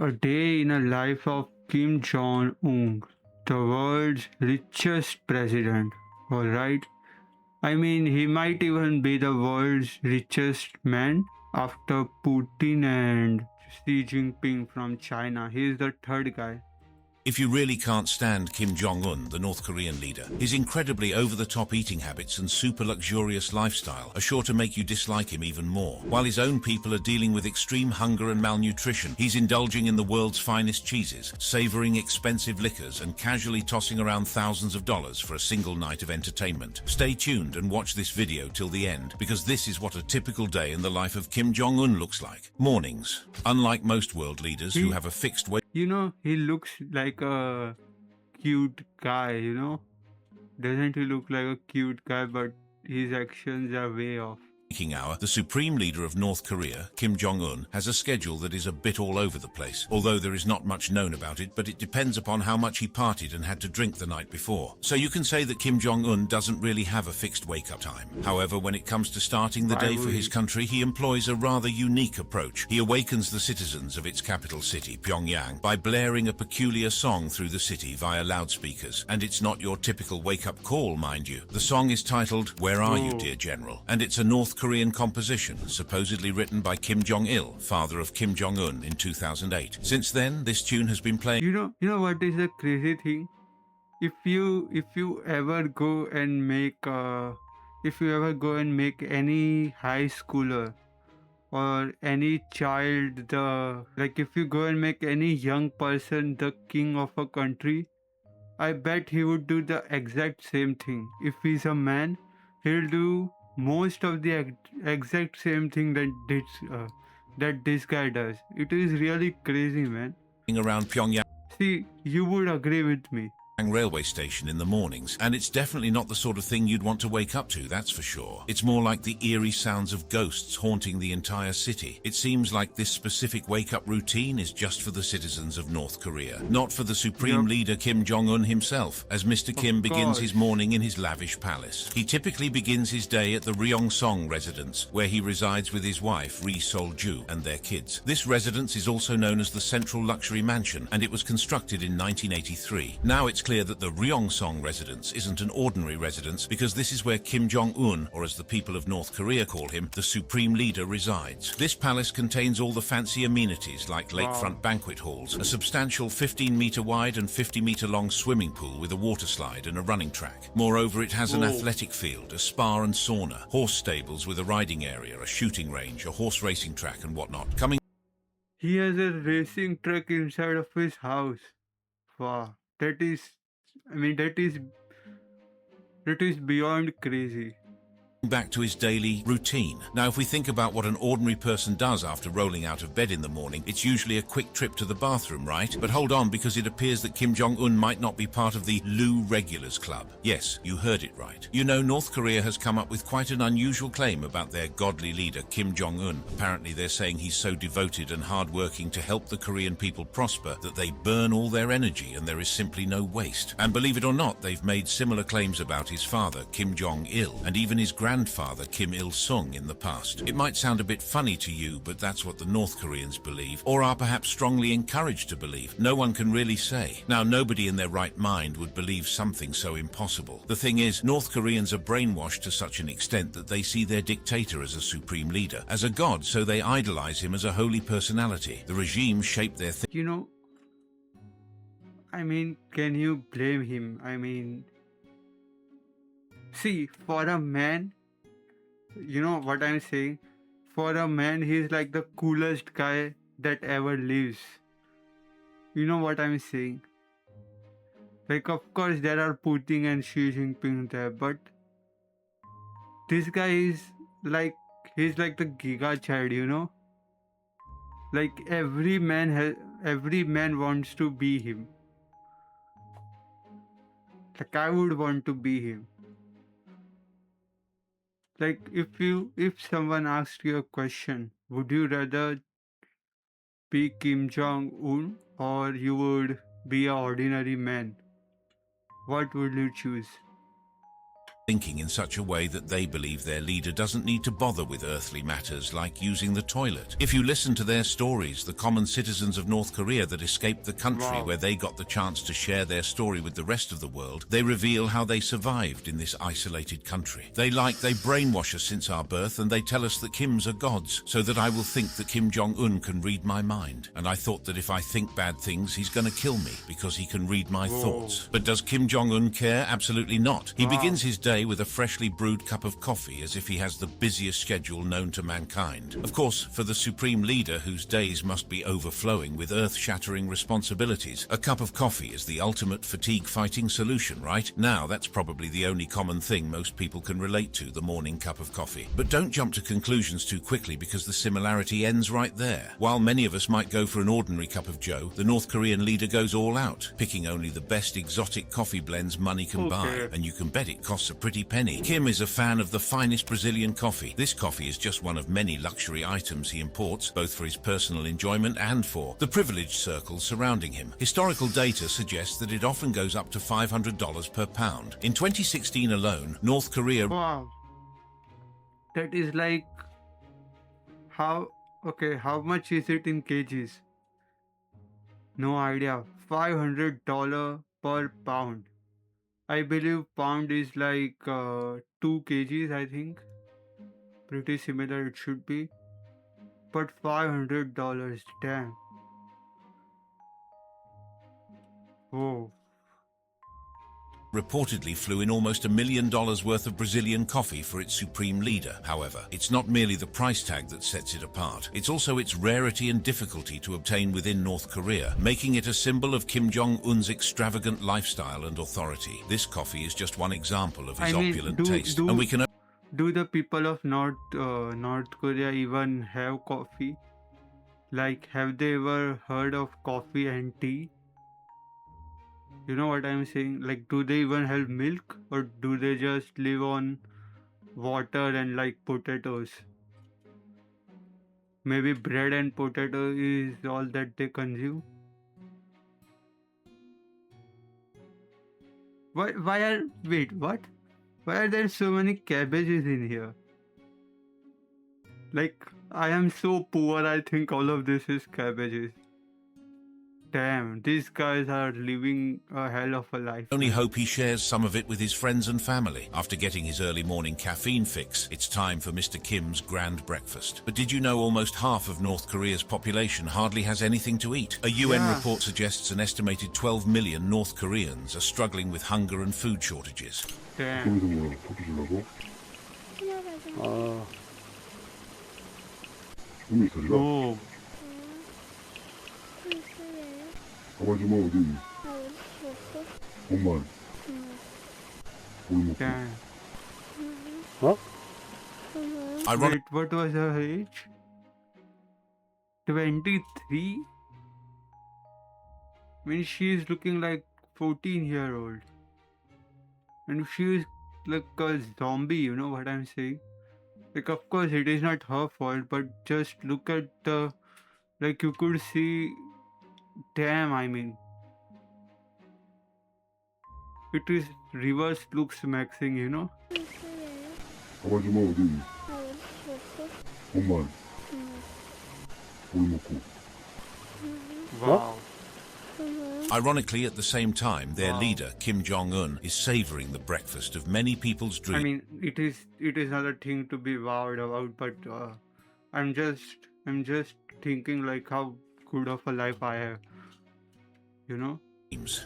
A day in a life of Kim Jong Un, the world's richest president. Alright? I mean, he might even be the world's richest man after Putin and Xi Jinping from China. He is the third guy. If you really can't stand Kim Jong-un, the North Korean leader, his incredibly over-the-top eating habits and super luxurious lifestyle are sure to make you dislike him even more. While his own people are dealing with extreme hunger and malnutrition, he's indulging in the world's finest cheeses, savoring expensive liquors, and casually tossing around thousands of dollars for a single night of entertainment. Stay tuned and watch this video till the end, because this is what a typical day in the life of Kim Jong-un looks like. Mornings. Unlike most world leaders who have a fixed way. He looks like a cute guy. Doesn't he look like a cute guy, but his actions are way off. Waking hour, the supreme leader of North Korea, Kim Jong-un, has a schedule that is a bit all over the place. Although there is not much known about it, but it depends upon how much he partied and had to drink the night before. So you can say that Kim Jong-un doesn't really have a fixed wake-up time. However, when it comes to starting the day for his country, he employs a rather unique approach. He awakens the citizens of its capital city, Pyongyang, by blaring a peculiar song through the city via loudspeakers. And it's not your typical wake-up call, mind you. The song is titled, "Where Are You, Dear General?" And it's a North Korean composition, supposedly written by Kim Jong-il, father of Kim Jong-un, in 2008. Since then, this tune has been playing. You know what is the crazy thing? If you ever go and make any high schooler or any child if you go and make any young person the king of a country, I bet he would do the exact same thing. If he's a man, he'll do most of the exact same thing that this guy does. It is really crazy, man. Around Pyongyang See, you would agree with me. railway station in the mornings, and it's definitely not the sort of thing you'd want to wake up to, that's for sure. It's more like the eerie sounds of ghosts haunting the entire city. It seems like this specific wake-up routine is just for the citizens of North Korea, not for the supreme leader Kim Jong-un himself, as Mr. Kim begins his morning in his lavish palace. He typically begins his day at the Ryong residence, where he resides with his wife, Ri Sol-ju, and their kids. This residence is also known as the Central Luxury Mansion, and it was constructed in 1983. Now it's clear that the Ryong residence isn't an ordinary residence, because this is where Kim Jong-un, or as the people of North Korea call him, the supreme leader, resides. This palace contains all the fancy amenities like lakefront banquet halls, a substantial 15-meter wide and 50-meter long swimming pool with a water slide and a running track. Moreover, it has an athletic field, a spa and sauna, horse stables with a riding area, a shooting range, a horse racing track and whatnot. He has a racing track inside of his house. Wow, that is beyond crazy. Back to his daily routine. Now, if we think about what an ordinary person does after rolling out of bed in the morning, it's usually a quick trip to the bathroom, right? But hold on, because it appears that Kim Jong-un might not be part of the loo regulars club. Yes, you heard it right. You know, North Korea has come up with quite an unusual claim about their godly leader, Kim Jong-un. Apparently, they're saying he's so devoted and hardworking to help the Korean people prosper that they burn all their energy and there is simply no waste. And believe it or not, they've made similar claims about his father, Kim Jong-il, and even his grandfather, Kim Il-sung, in the past. It might sound a bit funny to you, but that's what the North Koreans believe, or are perhaps strongly encouraged to believe. No one can really say. Now, nobody in their right mind would believe something so impossible. The thing is, North Koreans are brainwashed to such an extent that they see their dictator as a supreme leader, as a god, so they idolize him as a holy personality. The regime shaped their Can you blame him? See, for a man, you know what I'm saying? For a man, he's like the coolest guy that ever lives. You know what I'm saying? Like, of course, there are Putin and Xi Jinping there, but this guy is he's like the giga child. Like, every man wants to be him. Like, I would want to be him. Like, if someone asked you a question, would you rather be Kim Jong-un or you would be an ordinary man? What would you choose? thinking in such a way that they believe their leader doesn't need to bother with earthly matters like using the toilet. If you listen to their stories, the common citizens of North Korea that escaped the country Wow. where they got the chance to share their story with the rest of the world, they reveal how they survived in this isolated country. They brainwash us since our birth, and they tell us that Kims are gods, so that I will think that Kim Jong-un can read my mind. And I thought that if I think bad things, he's gonna kill me because he can read my thoughts. But does Kim Jong-un care? Absolutely not. He begins his day with a freshly brewed cup of coffee as if he has the busiest schedule known to mankind. Of course, for the supreme leader whose days must be overflowing with earth-shattering responsibilities, a cup of coffee is the ultimate fatigue-fighting solution, right? Now, that's probably the only common thing most people can relate to, the morning cup of coffee. But don't jump to conclusions too quickly because the similarity ends right there. While many of us might go for an ordinary cup of joe, the North Korean leader goes all out, picking only the best exotic coffee blends money can buy, and you can bet it costs a pretty penny. Kim is a fan of the finest Brazilian coffee. This coffee is just one of many luxury items he imports, both for his personal enjoyment and for the privileged circles surrounding him. Historical data suggests that it often goes up to $500 per pound. In 2016 alone, North Korea... Wow. That is like how much is it in kgs? No idea. $500 per pound. I believe pound is like 2 kgs, I think. Pretty similar it should be. But $500, damn. Whoa. reportedly flew in almost $1 million worth of Brazilian coffee for its supreme leader. However, it's not merely the price tag that sets it apart. It's also its rarity and difficulty to obtain within North Korea, making it a symbol of Kim Jong-un's extravagant lifestyle and authority. This coffee is just one example of his opulent taste, and we can... Do the people of North Korea even have coffee? Like, have they ever heard of coffee and tea? You know what I'm saying? Like, do they even have milk? Or do they just live on water and like potatoes? Maybe bread and potato is all that they consume? Wait, what? Why are there so many cabbages in here? Like, I am so poor, I think all of this is cabbages. Damn, these guys are living a hell of a life. Only hope he shares some of it with his friends and family. After getting his early morning caffeine fix, it's time for Mr. Kim's grand breakfast. But did you know almost half of North Korea's population hardly has anything to eat? A UN report suggests an estimated 12 million North Koreans are struggling with hunger and food shortages. Damn. Oh. 가만히 좀 어디 있니? 엄마. 뭘 먹고? Damn. Ironic. Wait, what was her age? 23? I mean, she is looking like 14-year-old. And she is like a zombie, you know what I'm saying? Like, of course, it is not her fault, but just look at the... Like, you could see... Damn, I mean... It is reverse looks maxing, you know? 가만히 좀 어디 있니? 엄마. 뭘 먹고? Wow. Ironically, at the same time, their leader, Kim Jong-un, is savoring the breakfast of many people's dreams. I mean, it is not a thing to be wowed about, but I'm just thinking like how good of a life I have, you know?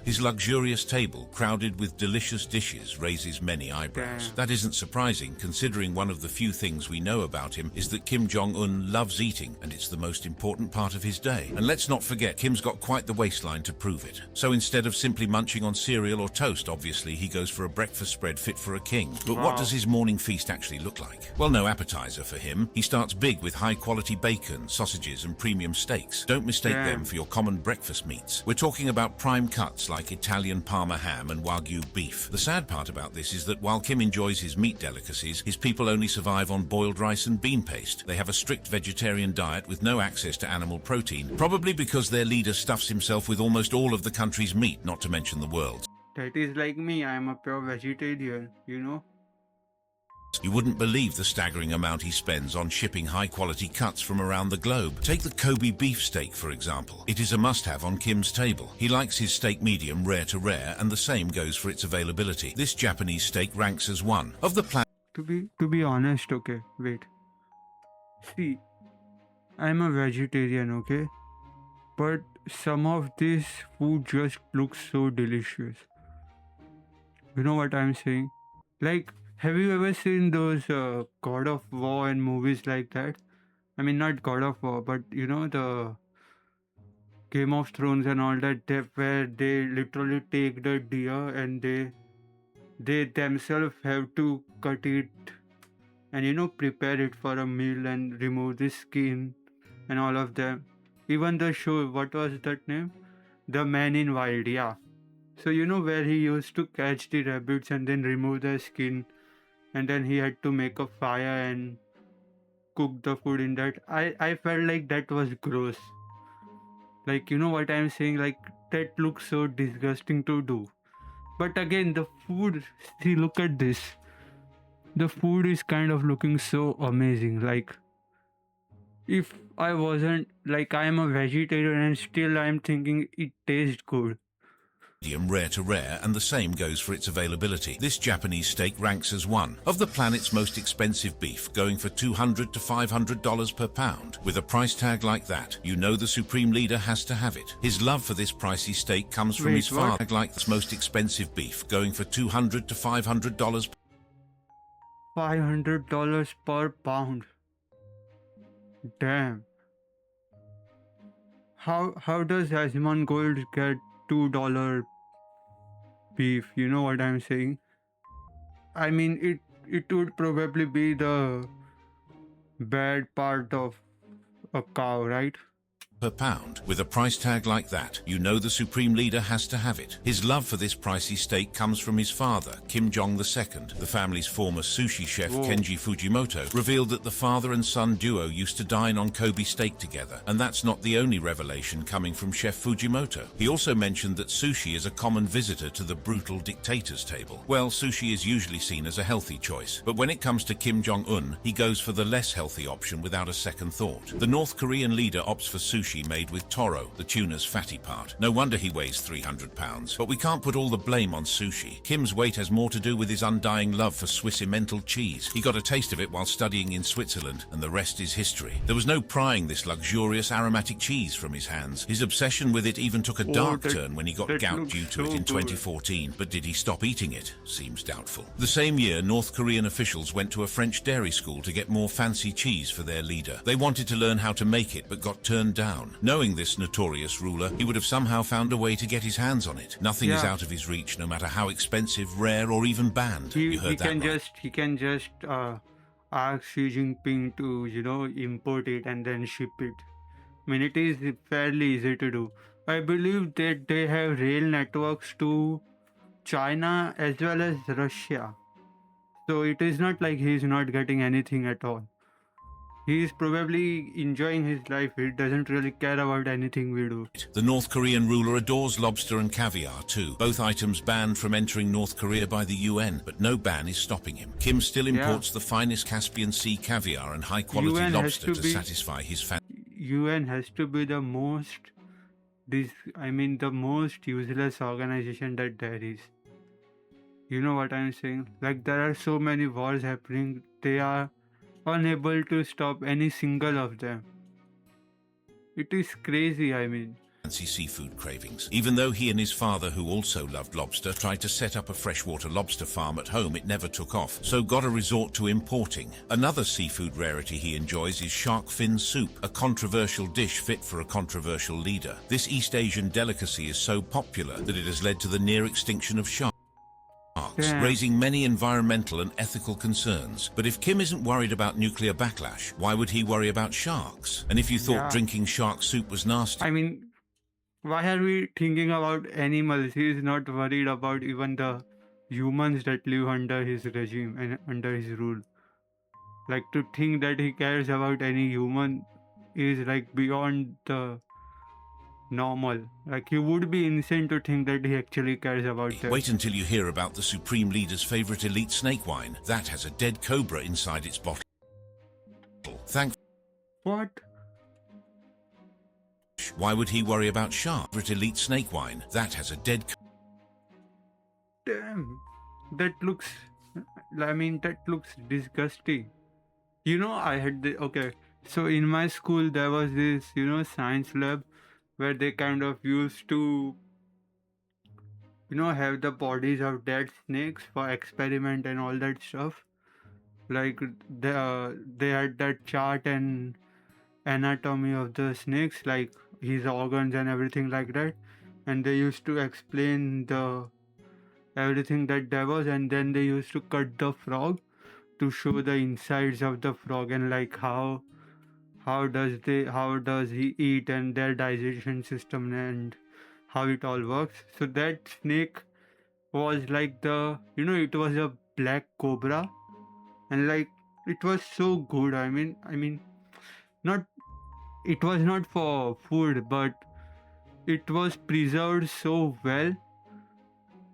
His luxurious table, crowded with delicious dishes, raises many eyebrows. Damn. That isn't surprising, considering one of the few things we know about him is that Kim Jong-un loves eating, and it's the most important part of his day. And let's not forget, Kim's got quite the waistline to prove it. So instead of simply munching on cereal or toast, obviously, he goes for a breakfast spread fit for a king. But what does his morning feast actually look like? Well, no appetizer for him. He starts big with high-quality bacon, sausages, and premium steaks. Don't mistake them for your common breakfast meats. We're talking about prime cuts like Italian Parma ham and Wagyu beef. The sad part about this is that while Kim enjoys his meat delicacies, his people only survive on boiled rice and bean paste. They have a strict vegetarian diet with no access to animal protein, probably because their leader stuffs himself with almost all of the country's meat, not to mention the world's. That is like me, I am a pure vegetarian, you know? You wouldn't believe the staggering amount he spends on shipping high-quality cuts from around the globe. Take the Kobe beef steak, for example. It is a must-have on Kim's table. He likes his steak medium rare to rare, and the same goes for its availability. This Japanese steak ranks as one of the To be honest, okay, wait. See, I'm a vegetarian, okay? But some of this food just looks so delicious. You know what I'm saying? Like, have you ever seen those God of War and movies like that? I mean, not God of War, but you know, the Game of Thrones and all that, where they literally take the deer and they themselves have to cut it and prepare it for a meal and remove the skin and all of them. Even the show, what was that name? The Man in Wild, yeah. So where he used to catch the rabbits and then remove their skin, and then he had to make a fire and cook the food in that. I felt like that was gross. Like, you know what I'm saying? Like, that looks so disgusting to do. But again, the food, see, look at this. The food is kind of looking so amazing. Like, if I wasn't, like, I am a vegetarian and still I'm thinking it tastes good. medium rare to rare, and the same goes for its availability. This Japanese steak ranks as one of the planet's most expensive beef, going for $200 to $500 per pound. With a price tag like that, you know the supreme leader has to have it. His love for this pricey steak comes from his father. Like this most expensive beef, going for $200 to $500 $500 per pound. Damn. How does Asmon Gold get $2 beef? You know what I'm saying? I mean, it would probably be the bad part of a cow, right? per pound. With a price tag like that, you know the supreme leader has to have it. His love for this pricey steak comes from his father, Kim Jong II. The family's former sushi chef, Kenji Fujimoto, revealed that the father and son duo used to dine on Kobe steak together. And that's not the only revelation coming from Chef Fujimoto. He also mentioned that sushi is a common visitor to the brutal dictator's table. Well, sushi is usually seen as a healthy choice, but when it comes to Kim Jong-un, he goes for the less healthy option without a second thought. The North Korean leader opts for sushi made with toro, the tuna's fatty part. No wonder he weighs 300 pounds. But we can't put all the blame on sushi. Kim's weight has more to do with his undying love for Swiss Emmental cheese. He got a taste of it while studying in Switzerland, and the rest is history. There was no prying this luxurious aromatic cheese from his hands. His obsession with it even took a dark turn when he got gout due to it in 2014. But did he stop eating it? Seems doubtful. The same year, North Korean officials went to a French dairy school to get more fancy cheese for their leader. They wanted to learn how to make it, but got turned down. Knowing this notorious ruler, he would have somehow found a way to get his hands on it. Nothing is out of his reach, no matter how expensive, rare, or even banned. You heard that right. He can just ask Xi Jinping to, import it and then ship it. I mean, it is fairly easy to do. I believe that they have rail networks to China as well as Russia. So it is not like he is not getting anything at all. He is probably enjoying his life. He doesn't really care about anything we do. The North Korean ruler adores lobster and caviar too. Both items banned from entering North Korea by the UN, but no ban is stopping him. Kim still imports the finest Caspian Sea caviar and high-quality lobster to satisfy his fancy. UN has to be the most, the most useless organization that there is. You know what I'm saying? Like, there are so many wars happening. They are unable to stop any single of them. It is crazy, Fancy seafood cravings. Even though he and his father, who also loved lobster, tried to set up a freshwater lobster farm at home, it never took off, so got to resort to importing. Another seafood rarity he enjoys is shark fin soup, a controversial dish fit for a controversial leader. This East Asian delicacy is so popular that it has led to the near extinction of sharks, raising many environmental and ethical concerns. But if Kim isn't worried about nuclear backlash, why would he worry about sharks? And if you thought drinking shark soup was nasty... why are we thinking about animals? He is not worried about even the humans that live under his regime and under his rule. Like, to think that he cares about any human is like beyond the normal. Like you would be insane to think that he actually cares about that. Wait until you hear about the Supreme Leader's favorite elite snake wine. That has a dead cobra inside its bottle. Thank. What? Why would he worry about shark? Favorite elite snake wine. That has a dead. Damn. That looks. I mean, that looks disgusting. You know, I had the. Okay. So in my school, there was this, science lab where they kind of used to, have the bodies of dead snakes for experiment and all that stuff. Like they had that chart and anatomy of the snakes, like his organs and everything like that, and they used to explain the everything that there was, and then they used to cut the frog to show the insides of the frog and like how does he eat and their digestion system and how it all works. So that snake was like it was a black cobra, and like it was so good. I mean not it was not for food, but it was preserved so well,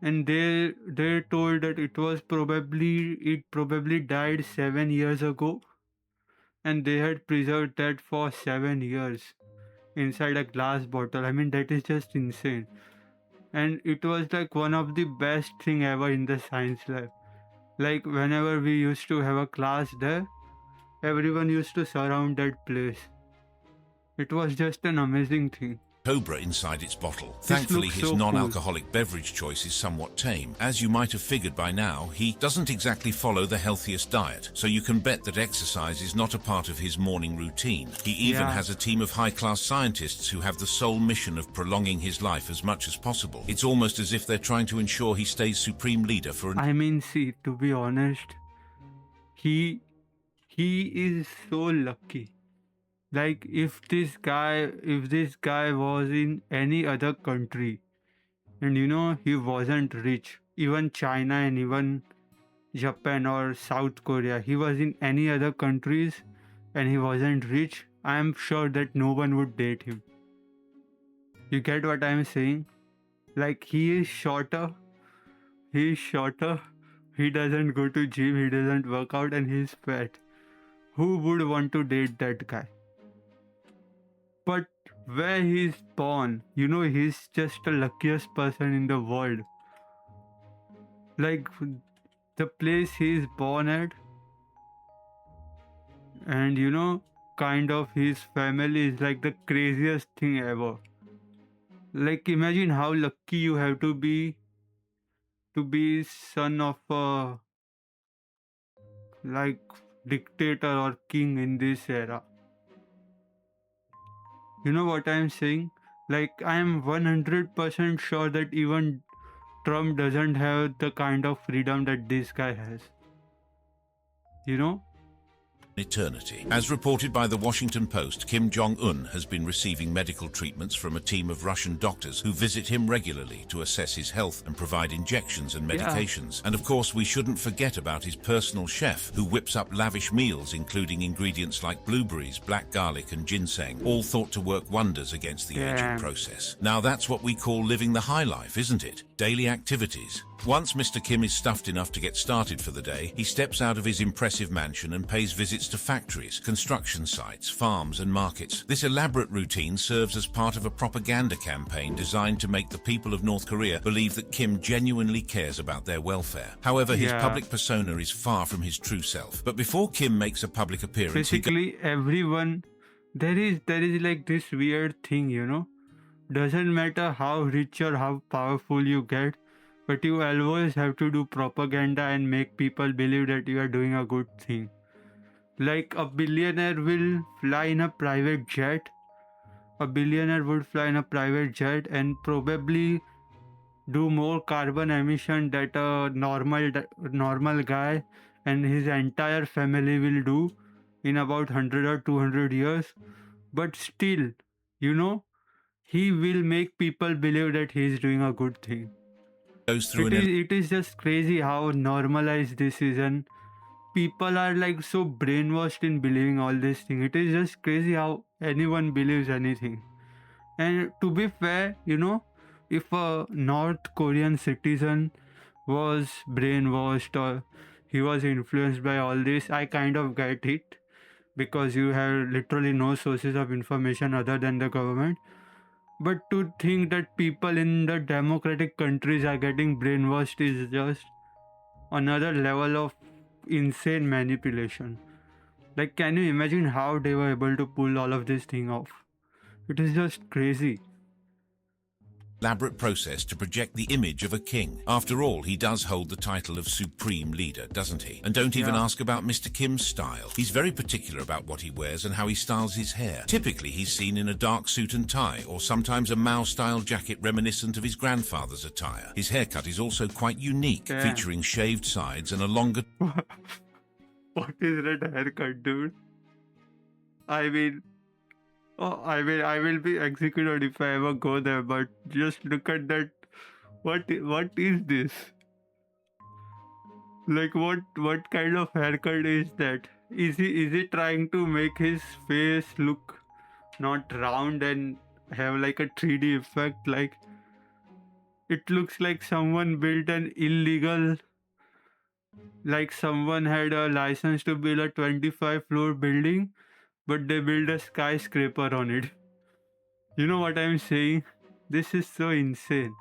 and they told that it probably died 7 years ago, and they had preserved that for 7 years inside a glass bottle. I mean, that is just insane. And it was like one of the best thing ever in the science lab. Like whenever we used to have a class there, everyone used to surround that place. It was just an amazing thing. Cobra inside its bottle. This Thankfully, looks his so non-alcoholic beverage choice is somewhat tame. As you might have figured by now, he doesn't exactly follow the healthiest diet, so you can bet that exercise is not a part of his morning routine. He even Yeah. has a team of high-class scientists who have the sole mission of prolonging his life as much as possible. It's almost as if they're trying to ensure he stays supreme leader for an. I mean, see, to be honest, he he is so lucky. Like if this guy was in any other country, and he wasn't rich, even China and even Japan or South Korea, he was in any other countries and he wasn't rich, I am sure that no one would date him. You get what I'm saying? Like he is shorter, he doesn't go to gym, he doesn't work out, and he's fat. Who would want to date that guy? But where he's born, he's just the luckiest person in the world. Like the place he's born at, and kind of his family is like the craziest thing ever. Like imagine how lucky you have to be son of a like dictator or king in this era. You know what I'm saying? Like I am 100% sure that even Trump doesn't have the kind of freedom that this guy has. You know? Eternity. As reported by the Washington Post, Kim Jong Un has been receiving medical treatments from a team of Russian doctors who visit him regularly to assess his health and provide injections and medications. And of course, we shouldn't forget about his personal chef, who whips up lavish meals including ingredients like blueberries, black garlic and ginseng, all thought to work wonders against the aging Damn. process. Now that's what we call living the high life, isn't it? Daily activities. Once Mr. Kim is stuffed enough to get started for the day, he steps out of his impressive mansion and pays visits to factories, construction sites, farms and markets. This elaborate routine serves as part of a propaganda campaign designed to make the people of North Korea believe that Kim genuinely cares about their welfare. However, his Yeah. public persona is far from his true self. But before Kim makes a public appearance, he Basically everyone, there is like this weird thing, doesn't matter how rich or how powerful you get, but you always have to do propaganda and make people believe that you are doing a good thing. Like a billionaire will fly in a private jet. A billionaire would fly in a private jet and probably do more carbon emission that a normal guy and his entire family will do in about 100 or 200 years. But still, he will make people believe that he is doing a good thing. goes through It is just crazy how normalized this is, and people are like so brainwashed in believing all this thing. It is just crazy how anyone believes anything. And to be fair, if a North Korean citizen was brainwashed or he was influenced by all this, I kind of get it because you have literally no sources of information other than the government. But to think that people in the democratic countries are getting brainwashed is just another level of insane manipulation. Like, can you imagine how they were able to pull all of this thing off? It is just crazy. Elaborate process to project the image of a king. After all, he does hold the title of supreme leader, doesn't he? And don't even Yeah. ask about Mr. Kim's style. He's very particular about what he wears and how he styles his hair. Typically, he's seen in a dark suit and tie, or sometimes a Mao-style jacket reminiscent of his grandfather's attire. His haircut is also quite unique, Damn. featuring shaved sides and a longer What is that haircut, dude? I mean, I will be executed if I ever go there. But just look at that. What is this? Like, what kind of haircut is that? Is he trying to make his face look not round and have like a 3D effect? Like, it looks like someone built an illegal, like someone had a license to build a 25-floor building, but they built a skyscraper on it. You know what I'm saying? This is so insane.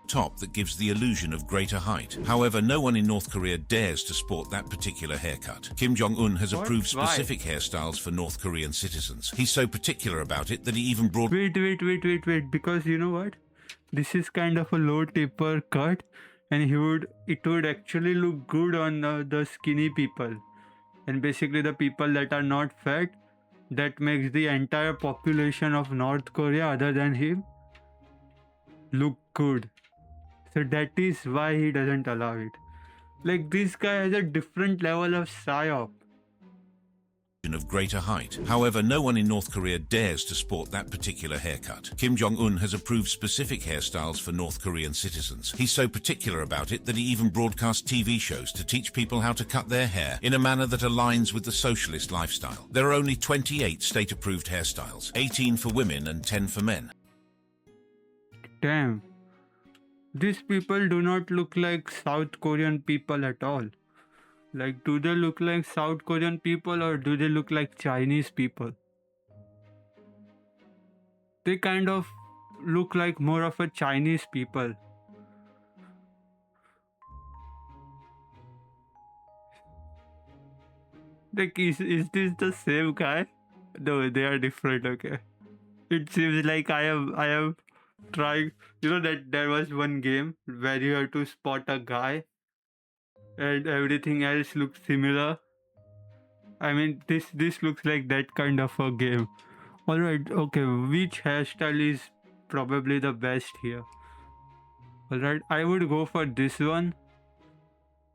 top that gives the illusion of greater height. However, no one in North Korea dares to sport that particular haircut. Kim Jong-un has What? approved Why? specific hairstyles for North Korean citizens. He's so particular about it that he even brought Wait. Because you know what? This is kind of a low taper cut, and it would actually look good on the skinny people, and basically the people that are not fat. That makes the entire population of North Korea, other than him, look good. So that is why he doesn't allow it. Like, this guy has a different level of psyop. of greater height. However, no one in North Korea dares to sport that particular haircut. Kim Jong-un has approved specific hairstyles for North Korean citizens. He's so particular about it that he even broadcasts TV shows to teach people how to cut their hair in a manner that aligns with the socialist lifestyle. There are only 28 state-approved hairstyles, 18 for women and 10 for men. Damn. These people do not look like South Korean people at all. Like, do they look like South Korean people or do they look like Chinese people? They kind of look like more of a Chinese people. Like, is this the same guy? No, they are different, okay. It seems like I am trying, that there was one game where you have to spot a guy and everything else looks similar. I mean, this looks like that kind of a game. All right, okay. Which hairstyle is probably the best here? All right, I would go for this one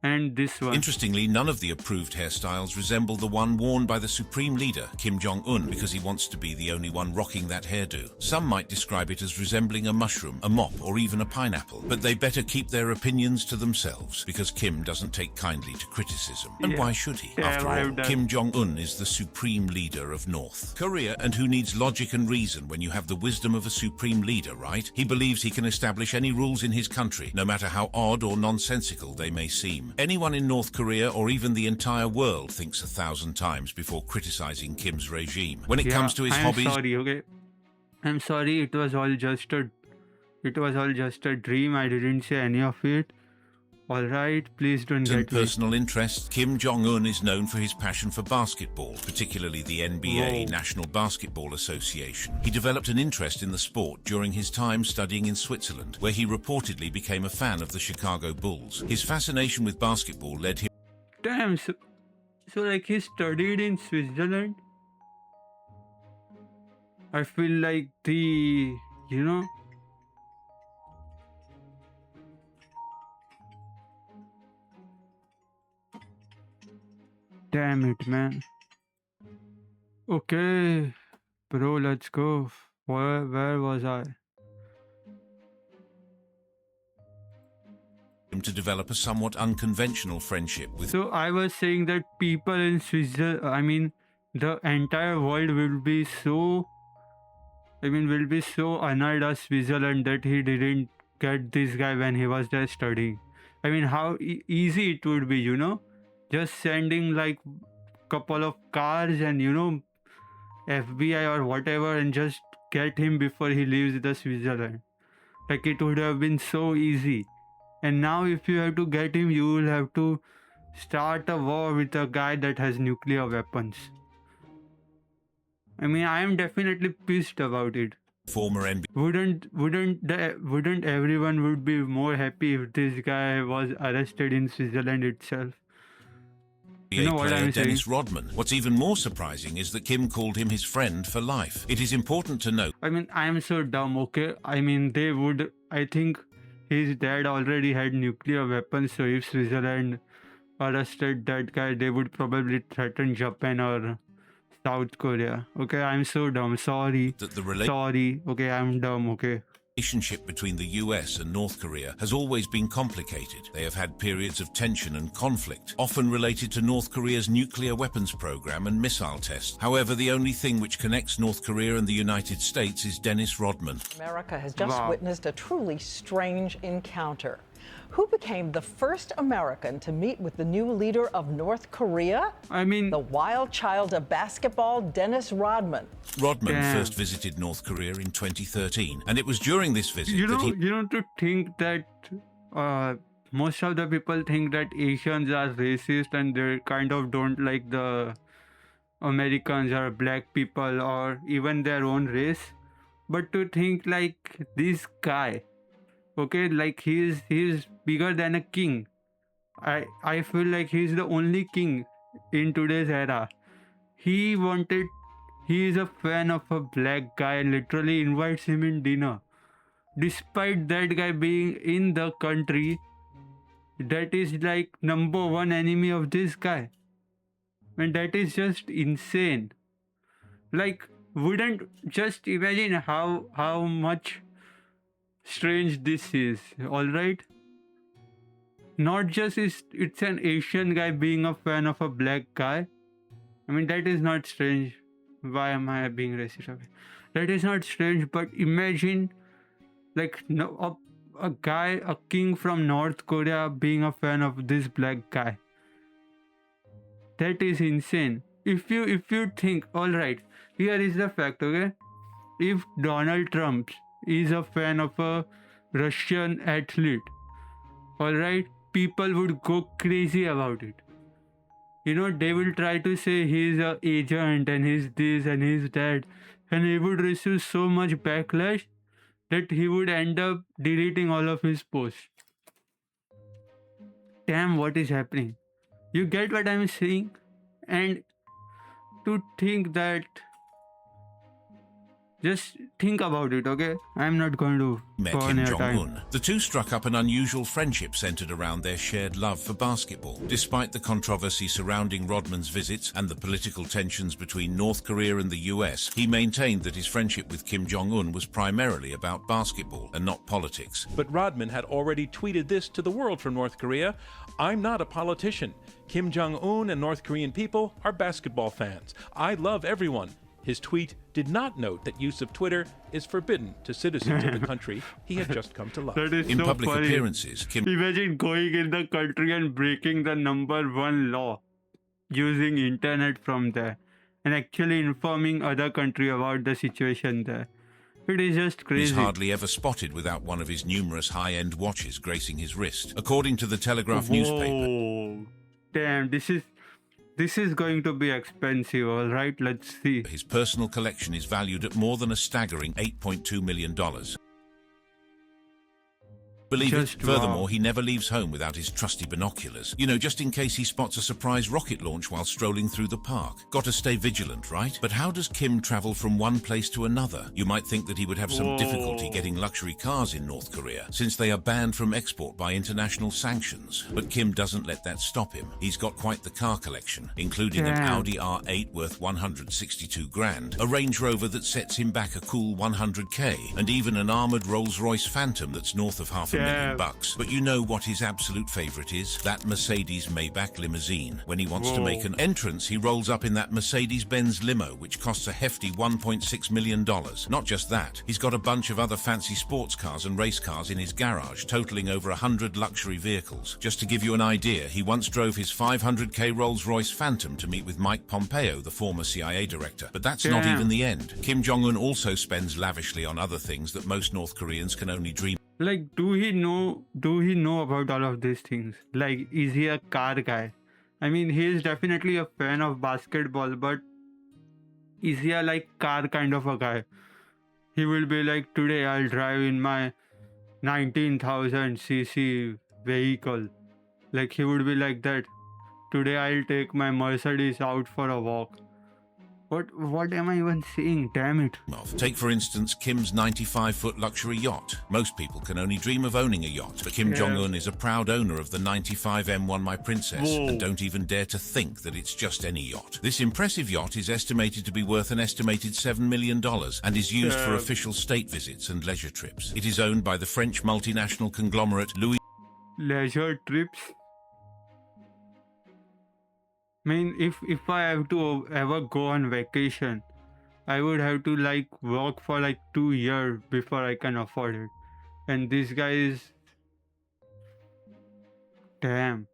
and this one. Interestingly, none of the approved hairstyles resemble the one worn by the supreme leader, Kim Jong-un, because he wants to be the only one rocking that hairdo. Some might describe it as resembling a mushroom, a mop, or even a pineapple. But they better keep their opinions to themselves, because Kim doesn't take kindly to criticism. And Yeah. why should he? Yeah, After all, I'm done. Kim Jong-un is the supreme leader of North Korea, and who needs logic and reason when you have the wisdom of a supreme leader, right? He believes he can establish any rules in his country, no matter how odd or nonsensical they may seem. Anyone in North Korea or even the entire world thinks 1,000 times before criticizing Kim's regime. When it Yeah, comes to his I'm hobbies, sorry, okay. I'm sorry. It was all just a dream. I didn't say any of it. All right, please don't and get me. personal interests, Kim Jong-un is known for his passion for basketball, particularly the NBA, Whoa. National Basketball Association. He developed an interest in the sport during his time studying in Switzerland, where he reportedly became a fan of the Chicago Bulls. His fascination with basketball led him Damn. So like he studied in Switzerland. I feel like you know. Damn it, man. Okay, bro, let's go. Where was I? to develop a somewhat unconventional friendship with So I was saying that people in Switzerland, I mean, the entire world will be so I mean, will be so annoyed at Switzerland that he didn't get this guy when he was there studying. I mean, how easy it would be, just sending like couple of cars and FBI or whatever and just get him before he leaves the Switzerland. Like it would have been so easy. And now if you have to get him, you will have to start a war with a guy that has nuclear weapons. I mean, I am definitely pissed about it. Former NBA Wouldn't everyone would be more happy if this guy was arrested in Switzerland itself? You know what player I'm saying? Dennis Rodman. What's even more surprising is that Kim called him his friend for life. It is important to note I mean, I am so dumb, okay? I mean, I think his dad already had nuclear weapons, so if Switzerland arrested that guy, they would probably threaten Japan or South Korea. Okay, I'm so dumb. Sorry. that the Sorry. Okay, I'm dumb, okay? relationship between the US and North Korea has always been complicated. They have had periods of tension and conflict, often related to North Korea's nuclear weapons program and missile tests. However, the only thing which connects North Korea and the United States is Dennis Rodman. America has just Wow. witnessed a truly strange encounter. Who became the first American to meet with the new leader of North Korea? I mean, The wild child of basketball, Dennis Rodman. Rodman Damn. first visited North Korea in 2013, and it was during this visit that he to think that most of the people think that Asians are racist and they kind of don't like the Americans or black people or even their own race. But to think like this guy, okay, like he's bigger than a king. I feel like he's the only king in today's era. He is a fan of a black guy and literally invites him in dinner. Despite that guy being in the country that is like number one enemy of this guy. And that is just insane. Like, wouldn't just imagine how much strange this is, alright? Not just it's an Asian guy being a fan of a black guy. I mean, that is not strange. Why am I being racist? Okay. That is not strange, but imagine like a guy, a king from North Korea being a fan of this black guy. That is insane. If you think, alright, here is the fact, okay? If Donald Trump is a fan of a Russian athlete, alright, people would go crazy about it. They will try to say he's a agent and he's this and he's that, and he would receive so much backlash that he would end up deleting all of his posts. Damn, what is happening? You get what I'm saying? And to think that, just think about it, okay? I'm not going to met go on Kim your Jong time. Un. The two struck up an unusual friendship centered around their shared love for basketball. Despite the controversy surrounding Rodman's visits and the political tensions between North Korea and the US, he maintained that his friendship with Kim Jong Un was primarily about basketball and not politics. But Rodman had already tweeted this to the world from North Korea: "I'm not a politician. Kim Jong-un and North Korean people are basketball fans. I love everyone." His tweet did not note that use of Twitter is forbidden to citizens of the country he had just come to love. That is In so public funny. appearances, Kim Imagine going in the country and breaking the number one law using internet from there and actually informing other country about the situation there. It is just is crazy. hardly ever spotted without one of his numerous high-end watches gracing his wrist. According to the Telegraph newspaper, Whoa. Damn, this is going to be expensive, alright? Let's see. his personal collection is valued at more than a staggering $8.2 million. Believe Just it. Furthermore, wow. he never leaves home without his trusty binoculars. Just in case he spots a surprise rocket launch while strolling through the park. Got to stay vigilant, right? But how does Kim travel from one place to another? You might think that he would have some difficulty getting luxury cars in North Korea, since they are banned from export by international sanctions. But Kim doesn't let that stop him. He's got quite the car collection, including an Damn. Audi R8 worth 162 grand, a Range Rover that sets him back a cool 100k, and even an armored Rolls-Royce Phantom that's north of half a $500,000. Damn. But you know what his absolute favorite is? That Mercedes Maybach limousine. When he wants to make Whoa. an entrance, he rolls up in that Mercedes-Benz limo, which costs a hefty $1.6 million. Not just that, he's got a bunch of other fancy sports cars and race cars in his garage, totaling over 100 luxury vehicles. Just to give you an idea, he once drove his 500k Rolls-Royce Phantom to meet with Mike Pompeo, the former CIA director. But that's not Damn. even the end. Kim Jong-un also spends lavishly on other things that most North Koreans can only dream. Like, do he know about all of these things? Like, is he a car guy? I mean, he is definitely a fan of basketball, but is he a like car kind of a guy? He will be like, today I'll drive in my 19,000cc vehicle. Like, he would be like that. Today I'll take my Mercedes out for a walk. What am I even saying? Damn it. Of. Take, for instance, Kim's 95-foot luxury yacht. Most people can only dream of owning a yacht, but Kim Yeah. Jong-un is a proud owner of the 95 M1 My Princess, Whoa. and don't even dare to think that it's just any yacht. This impressive yacht is estimated to be worth an estimated $7 million and is used for Yeah. official state visits and leisure trips. It is owned by the French multinational conglomerate Louis. Leisure trips. I mean, if I have to ever go on vacation, I would have to like work for like 2 years before I can afford it. And this guy is damn.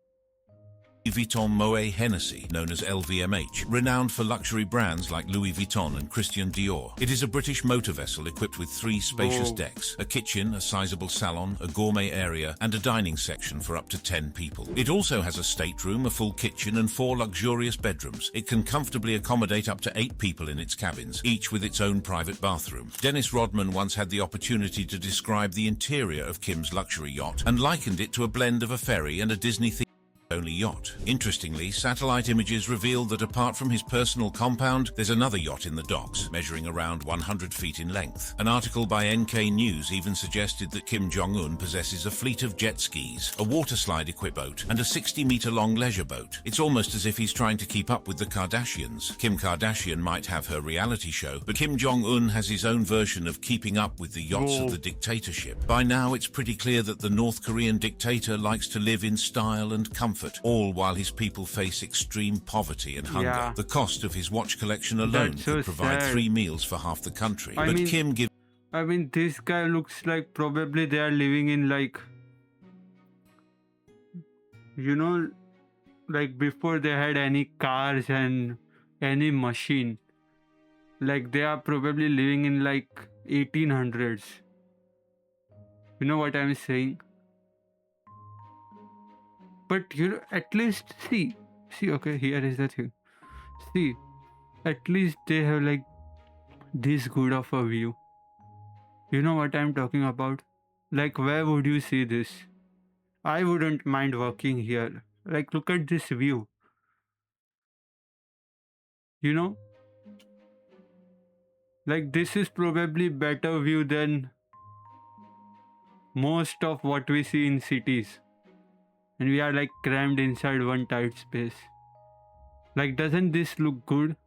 Vuitton Moet Hennessy, known as LVMH, renowned for luxury brands like Louis Vuitton and Christian Dior. It is a British motor vessel equipped with 3 spacious Whoa. decks, a kitchen, a sizable salon, a gourmet area, and a dining section for up to 10 people. It also has a stateroom, a full kitchen, and 4 luxurious bedrooms. It can comfortably accommodate up to 8 people in its cabins, each with its own private bathroom. Dennis Rodman once had the opportunity to describe the interior of Kim's luxury yacht and likened it to a blend of a ferry and a Disney-themed only yacht. Interestingly, satellite images revealed that apart from his personal compound, there's another yacht in the docks, measuring around 100 feet in length. An article by NK News even suggested that Kim Jong-un possesses a fleet of jet skis, a waterslide-equipped boat, and a 60-meter-long leisure boat. It's almost as if he's trying to keep up with the Kardashians. Kim Kardashian might have her reality show, but Kim Jong-un has his own version of keeping up with the yachts Whoa. of the dictatorship. By now, it's pretty clear that the North Korean dictator likes to live in style and comfort, all while his people face extreme poverty and hunger. Yeah. The cost of his watch collection alone That's so could provide sad. 3 meals for half the country. I But mean- Kim gives I mean, this guy looks like probably they are living in like, you know, like before they had any cars and any machine. Like they are probably living in like 1800s. You know what I'm saying? But you know, at least see, okay, here is the thing. See, at least they have like this good of a view. You know what I'm talking about? Like, where would you see this? I wouldn't mind working here. Like, look at this view. You know? Like, this is probably better view than most of what we see in cities. And we are like crammed inside one tight space. Like, doesn't this look good?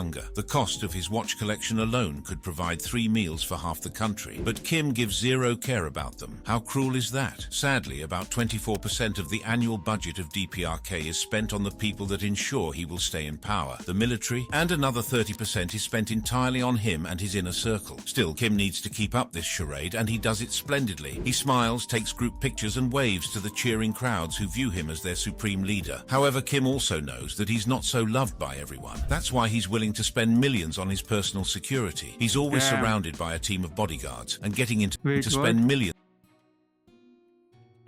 hunger. The cost of his watch collection alone could provide 3 meals for half the country. But Kim gives zero care about them. How cruel is that? Sadly, about 24% of the annual budget of DPRK is spent on the people that ensure he will stay in power, the military, and another 30% is spent entirely on him and his inner circle. Still, Kim needs to keep up this charade, and he does it splendidly. He smiles, takes group pictures, and waves to the cheering crowds who view him as their supreme leader. However, Kim also knows that he's not so loved by everyone. That's why he's willing to spend millions on his personal security. He's always Damn. surrounded by a team of bodyguards, and getting into Wait, to spend what? millions.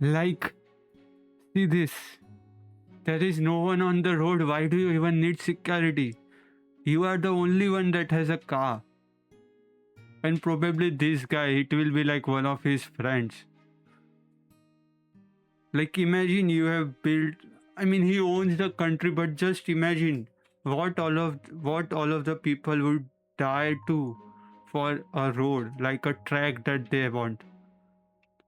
Like, see this. There is no one on the road. Why do you even need security? You are the only one that has a car. And probably this guy, it will be like one of his friends. Like, imagine you have built, I mean, he owns the country, but just imagine what all of the people would die to for a road, like a track that they want.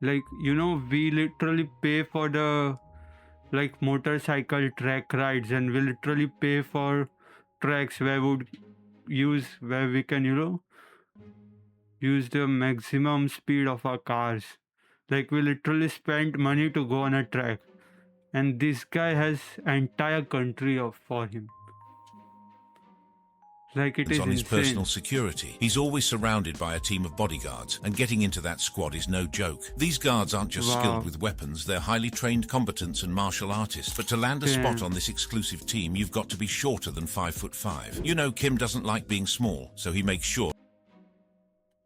Like, you know, we literally pay for the like motorcycle track rides, and we literally pay for tracks where we can, you know, use the maximum speed of our cars. Like we literally spent money to go on a track, and this guy has entire country of for him. Like it is On his insane. personal security. He's always surrounded by a team of bodyguards, and getting into that squad is no joke. These guards aren't just Wow. skilled with weapons, they're highly trained combatants and martial artists. But to land a spot Damn. on this exclusive team, you've got to be shorter than 5'5". You know, Kim doesn't like being small, so he makes sure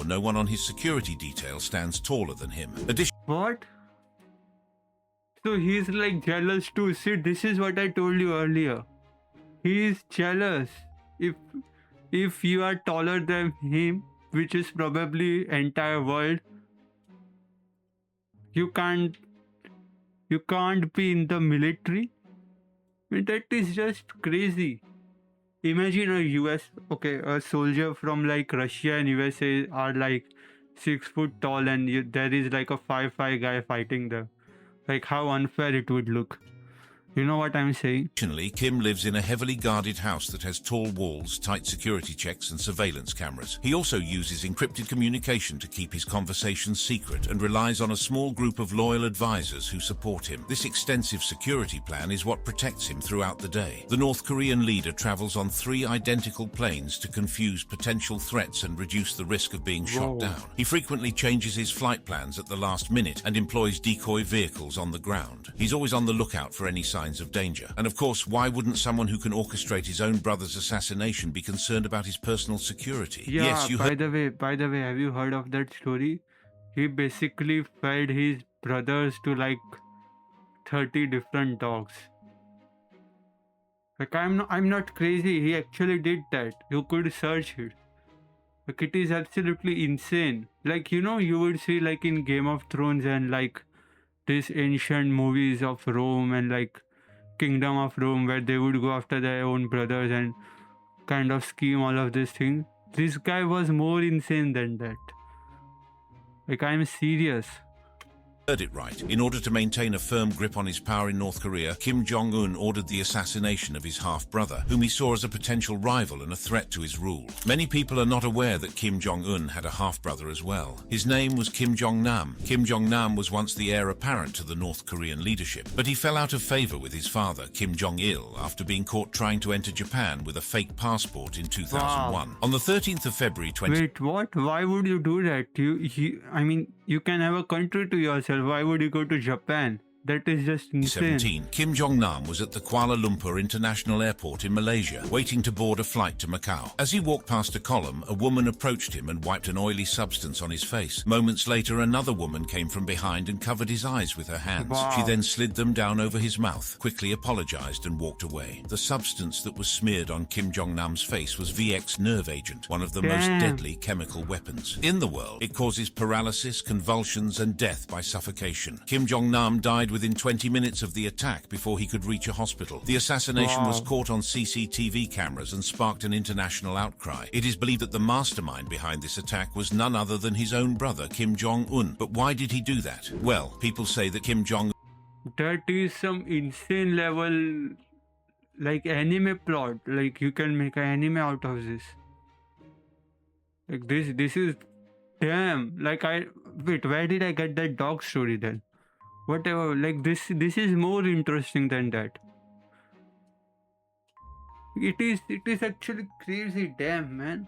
no one on his security detail stands taller than him. What? So he's like jealous too. See, this is what I told you earlier. He is jealous. If you are taller than him, which is probably entire world, you can't be in the military. I mean, that is just crazy. Imagine a soldier from like Russia and USA are like 6 foot tall, and there is like a 5'5" guy fighting them. Like how unfair it would look. You know what I'm saying? Additionally, Kim lives in a heavily guarded house that has tall walls, tight security checks, and surveillance cameras. He also uses encrypted communication to keep his conversations secret and relies on a small group of loyal advisors who support him. This extensive security plan is what protects him throughout the day. The North Korean leader travels on 3 identical planes to confuse potential threats and reduce the risk of being shot Whoa. down. He frequently changes his flight plans at the last minute and employs decoy vehicles on the ground. He's always on the lookout for any signs of danger. And of course, why wouldn't someone who can orchestrate his own brother's assassination be concerned about his personal security? Yeah, Yes, you by heard the way, have you heard of that story? He basically fed his brothers to like 30 different dogs. Like I'm not crazy. He actually did that. You could search it. Like it is absolutely insane. Like you would see like in Game of Thrones and like these ancient movies of Rome and like Kingdom of Rome where they would go after their own brothers and kind of scheme all of this thing. This guy was more insane than that. Like I'm serious. it right. In order to maintain a firm grip on his power in North Korea, Kim Jong-un ordered the assassination of his half-brother, whom he saw as a potential rival and a threat to his rule. Many people are not aware that Kim Jong-un had a half-brother as well. His name was Kim Jong-nam. Kim Jong-nam was once the heir apparent to the North Korean leadership, but he fell out of favor with his father, Kim Jong-il, after being caught trying to enter Japan with a fake passport in 2001. On the 13th of February Wait, what? Why would you do that? You can have a country to yourself. Why would you go to Japan? That is just insane. 2017, Kim Jong-nam was at the Kuala Lumpur International Airport in Malaysia, waiting to board a flight to Macau. As he walked past a column, a woman approached him and wiped an oily substance on his face. Moments later, another woman came from behind and covered his eyes with her hands. Wow. She then slid them down over his mouth, quickly apologized and walked away. The substance that was smeared on Kim Jong-nam's face was VX nerve agent, one of the most Damn. deadly chemical weapons in the world. It causes paralysis, convulsions, and death by suffocation. Kim Jong-nam died within 20 minutes of the attack before he could reach a hospital. The assassination was Wow. caught on CCTV cameras and sparked an international outcry. It is believed that the mastermind behind this attack was none other than his own brother, Kim Jong-un. But why did he do that? Well, people say that Kim Jong That is some insane level, like anime plot. Like you can make an anime out of this. Like this is damn. Like wait, where did I get that dog story then? Whatever. Like this is more interesting than that. It is actually crazy. Damn, man.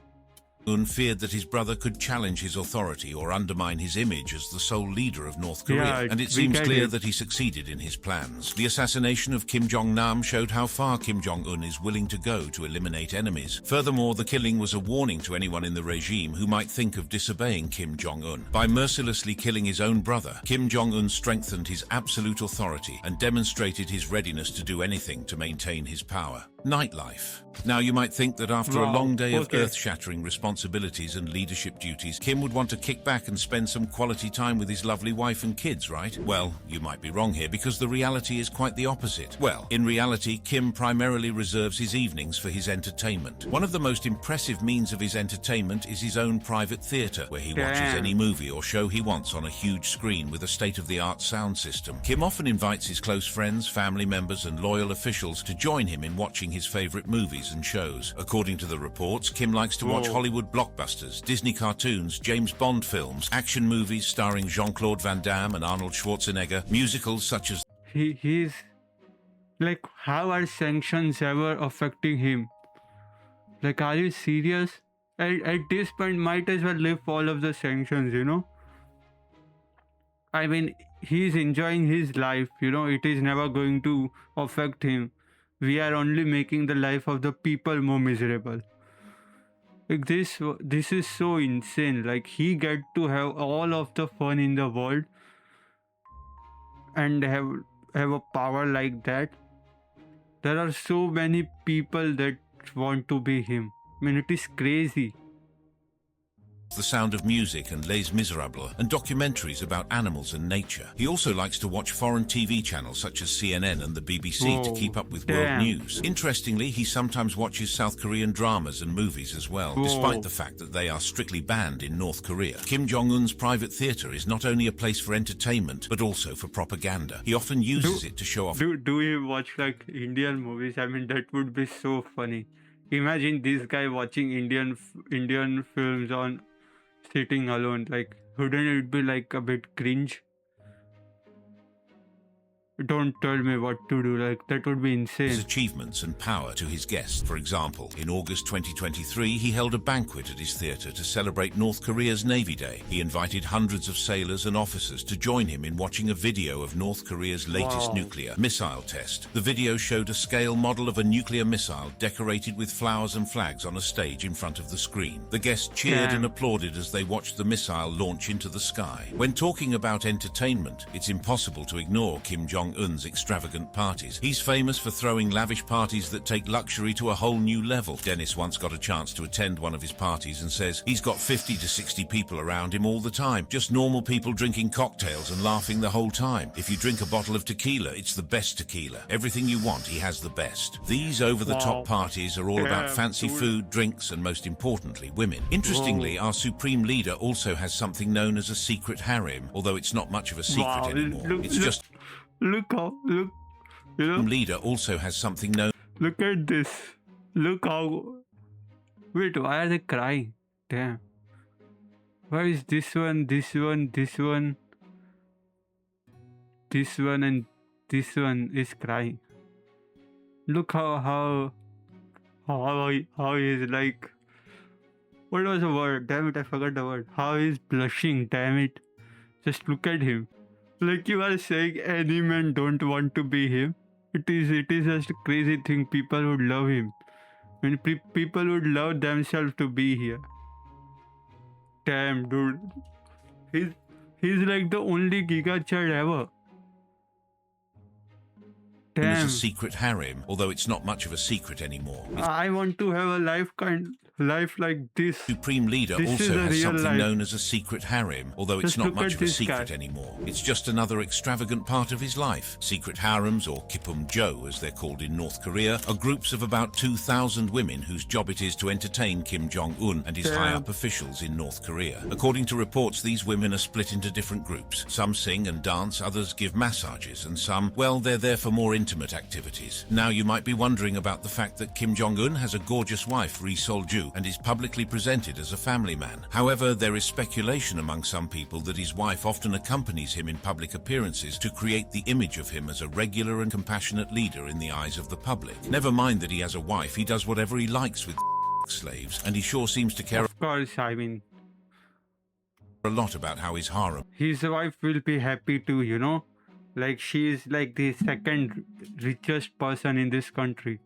Un feared that his brother could challenge his authority or undermine his image as the sole leader of North Korea, Yeah, and it we seems get clear it. that he succeeded in his plans. The assassination of Kim Jong-nam showed how far Kim Jong-un is willing to go to eliminate enemies. Furthermore, the killing was a warning to anyone in the regime who might think of disobeying Kim Jong-un. By mercilessly killing his own brother, Kim Jong-un strengthened his absolute authority and demonstrated his readiness to do anything to maintain his power. Nightlife. Now you might think that after a Wow, long day of okay. earth-shattering responsibilities and leadership duties, Kim would want to kick back and spend some quality time with his lovely wife and kids, right? Well, you might be wrong here because the reality is quite the opposite. Well, in reality, Kim primarily reserves his evenings for his entertainment. One of the most impressive means of his entertainment is his own private theater, where he watches Damn. any movie or show he wants on a huge screen with a state-of-the-art sound system. Kim often invites his close friends, family members, and loyal officials to join him in watching watching his favorite movies and shows. According to the reports, Kim likes to watch Whoa. Hollywood blockbusters, Disney cartoons, James Bond films, action movies starring Jean-Claude Van Damme and Arnold Schwarzenegger, musicals such as He's like, how are sanctions ever affecting him? Like, are you serious? At this point, might as well lift all of the sanctions, you know? I mean, he's enjoying his life, you know, it is never going to affect him. We are only making the life of the people more miserable. Like, this is so insane. Like, he get to have all of the fun in the world and have a power like that. There are so many people that want to be him. I mean, it is crazy. The Sound of Music and Les Miserables, and documentaries about animals and nature. He also likes to watch foreign TV channels such as CNN and the BBC to Whoa, keep up with damn. world news. Interestingly, he sometimes watches South Korean dramas and movies as well, Whoa. despite the fact that they are strictly banned in North Korea. Kim Jong-un's private theater is not only a place for entertainment, but also for propaganda. He often uses it to show off Do you watch like Indian movies? I mean, that would be so funny. Imagine this guy watching Indian films on sitting alone. Like, wouldn't it be like a bit cringe? Don't tell me what to do. Like, that would be his insane. achievements and power to his guests. For example, in August 2023, he held a banquet at his theater to celebrate North Korea's Navy Day. He invited hundreds of sailors and officers to join him in watching a video of North Korea's latest Wow. nuclear missile test. The video showed a scale model of a nuclear missile decorated with flowers and flags on a stage in front of the screen. The guests cheered Damn. and applauded as they watched the missile launch into the sky. When talking about entertainment, it's impossible to ignore Kim Jong-un's extravagant parties. He's famous for throwing lavish parties that take luxury to a whole new level. Dennis once got a chance to attend one of his parties and says he's got 50 to 60 people around him all the time. Just normal people drinking cocktails and laughing the whole time. If you drink a bottle of tequila, it's the best tequila. Everything you want, he has the best. These over-the-top Wow. parties are all about Damn, fancy dude. food, drinks, and most importantly, women. Interestingly, our supreme leader also has something known as a secret harem, although it's not much of a secret Wow, anymore. look- It's look- just Look you know, leader also has something known look at this. Look how. Wait, why are they crying? Damn. Why is this one, this one, this one, this one, and this one is crying? Look how he is like. What was the word? Damn it, I forgot the word. How he's blushing, damn it. Just look at him. Like you are saying, any men don't want to be him. It is just a crazy thing. People would love him. When people would love themselves to be here. Damn, dude. He's like the only giga child ever. as Damn. a secret harem, although it's not much of a secret anymore. Its I want to have a life like this. supreme leader This is also a has real something life. known as a secret harem, although it's Just not look much at of a this secret guy. anymore. It's just another extravagant part of his life. Secret harems, or kippum-jo as they're called in North Korea, are groups of about 2,000 women whose job it is to entertain Kim Jong-un and his Damn. high-up officials in North Korea. According to reports, these women are split into different groups. Some sing and dance, others give massages, and some, well, they're there for more intimate activities. Now you might be wondering about the fact that Kim Jong-un has a gorgeous wife, Ri Sol-ju, and is publicly presented as a family man. However, there is speculation among some people that his wife often accompanies him in public appearances to create the image of him as a regular and compassionate leader in the eyes of the public. Never mind that he has a wife, he does whatever he likes with slaves, and he sure seems to care Of course, I mean, a lot about how his harem his wife will be happy too, you know? Like, she is like the second richest person in this country.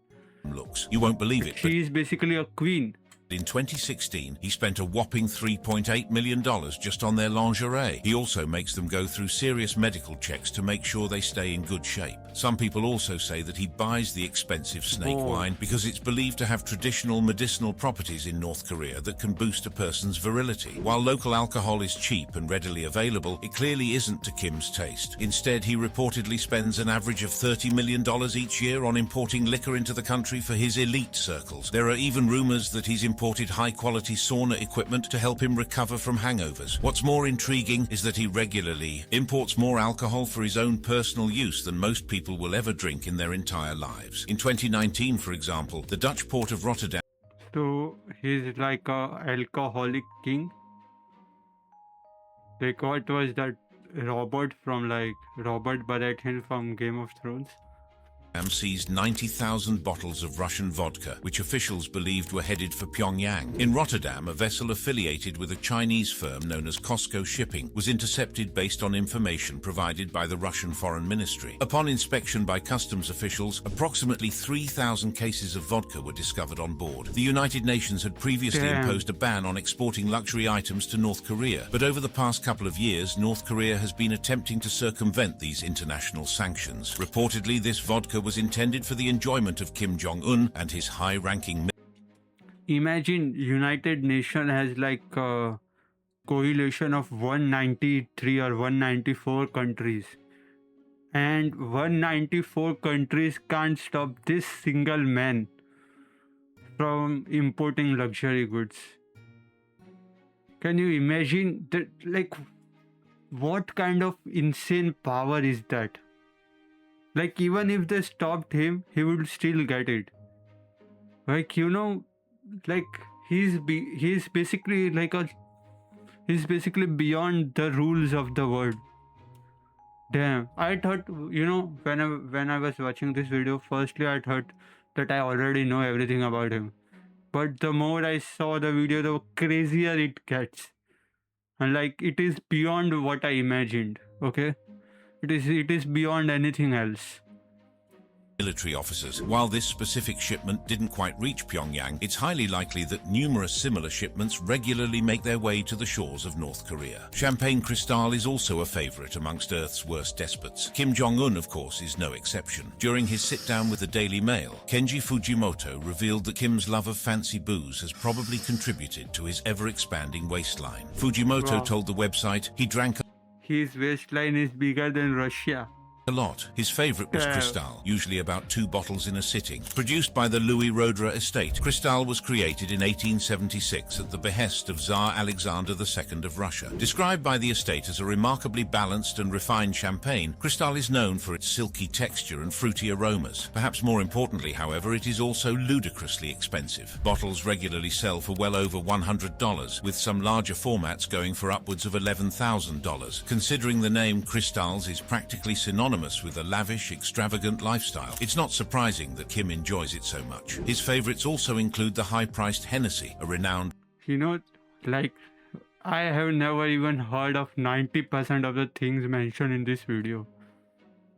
looks. You won't believe it, but She is basically a queen. in 2016, he spent a whopping $3.8 million just on their lingerie. He also makes them go through serious medical checks to make sure they stay in good shape. Some people also say that he buys the expensive snake Oh. wine because it's believed to have traditional medicinal properties in North Korea that can boost a person's virility. While local alcohol is cheap and readily available, it clearly isn't to Kim's taste. Instead, he reportedly spends an average of $30 million each year on importing liquor into the country for his elite circles. There are even rumors that he's imported high-quality sauna equipment to help him recover from hangovers. What's more intriguing is that he regularly imports more alcohol for his own personal use than most people will ever drink in their entire lives. In 2019, for example, the Dutch port of Rotterdam So he's like a alcoholic king. Like what was that Robert Baratheon from Game of Thrones? seized 90,000 bottles of Russian vodka, which officials believed were headed for Pyongyang. In Rotterdam, a vessel affiliated with a Chinese firm known as COSCO Shipping was intercepted based on information provided by the Russian Foreign Ministry. Upon inspection by customs officials, approximately 3,000 cases of vodka were discovered on board. The United Nations had previously imposed a ban on exporting luxury items to North Korea, but over the past couple of years, North Korea has been attempting to circumvent these international sanctions. Reportedly, this vodka was intended for the enjoyment of Kim Jong-un and his high-ranking. Imagine United Nations has like a coalition of 193 or 194 countries. And 194 countries can't stop this single man from importing luxury goods. Can you imagine that? Like, what kind of insane power is that? Like, even if they stopped him, he would still get it. Like, like he's basically he's basically beyond the rules of the world. Damn, I thought, when I was watching this video, firstly I thought that I already know everything about him. But the more I saw the video, the crazier it gets. And like, it is beyond what I imagined, okay? It is beyond anything else. Military officers. While this specific shipment didn't quite reach Pyongyang, it's highly likely that numerous similar shipments regularly make their way to the shores of North Korea. Champagne Cristal is also a favorite amongst Earth's worst despots. Kim Jong-un, of course, is no exception. During his sit-down with the Daily Mail, Kenji Fujimoto revealed that Kim's love of fancy booze has probably contributed to his ever-expanding waistline. Fujimoto told the website he drank His waistline is bigger than Russia. a lot. His favorite was Cristal, usually about 2 bottles in a sitting. Produced by the Louis Roederer estate, Cristal was created in 1876 at the behest of Tsar Alexander II of Russia. Described by the estate as a remarkably balanced and refined champagne, Cristal is known for its silky texture and fruity aromas. Perhaps more importantly, however, it is also ludicrously expensive. Bottles regularly sell for well over $100, with some larger formats going for upwards of $11,000. Considering the name Cristals is practically synonymous with a lavish, extravagant lifestyle, it's not surprising that Kim enjoys it so much. His favorites also include the high-priced Hennessy, a renowned Like, I have never even heard of 90% of the things mentioned in this video.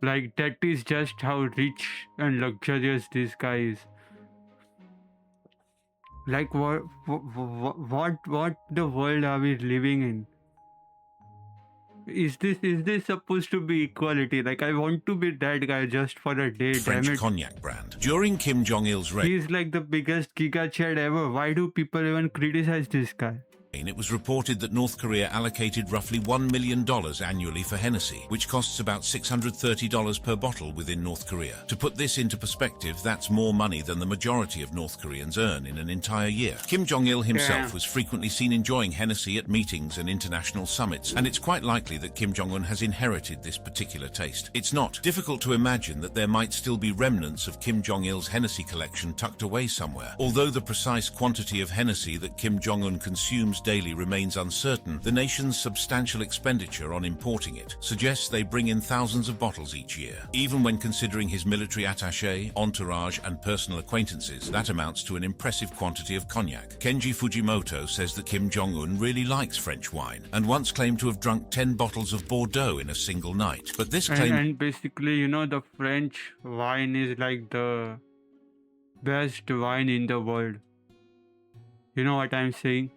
Like, that is just how rich and luxurious this guy is. Like, what the world are we living in? Is this supposed to be equality? Like, I want to be that guy just for a day, damn French it. cognac brand. During Kim Jong-il's reign, He's like the biggest giga chad ever. Why do people even criticize this guy? it was reported that North Korea allocated roughly $1 million annually for Hennessy, which costs about $630 per bottle within North Korea. To put this into perspective, that's more money than the majority of North Koreans earn in an entire year. Kim Jong-il himself was frequently seen enjoying Hennessy at meetings and international summits, and it's quite likely that Kim Jong-un has inherited this particular taste. It's not difficult to imagine that there might still be remnants of Kim Jong-il's Hennessy collection tucked away somewhere. Although the precise quantity of Hennessy that Kim Jong-un consumes daily remains uncertain, the nation's substantial expenditure on importing it suggests they bring in thousands of bottles each year. Even when considering his military attaché, entourage, and personal acquaintances, that amounts to an impressive quantity of cognac. Kenji Fujimoto says that Kim Jong-un really likes French wine, and once claimed to have drunk 10 bottles of Bordeaux in a single night. But this claim... And basically, the French wine is like the best wine in the world. You know what I'm saying?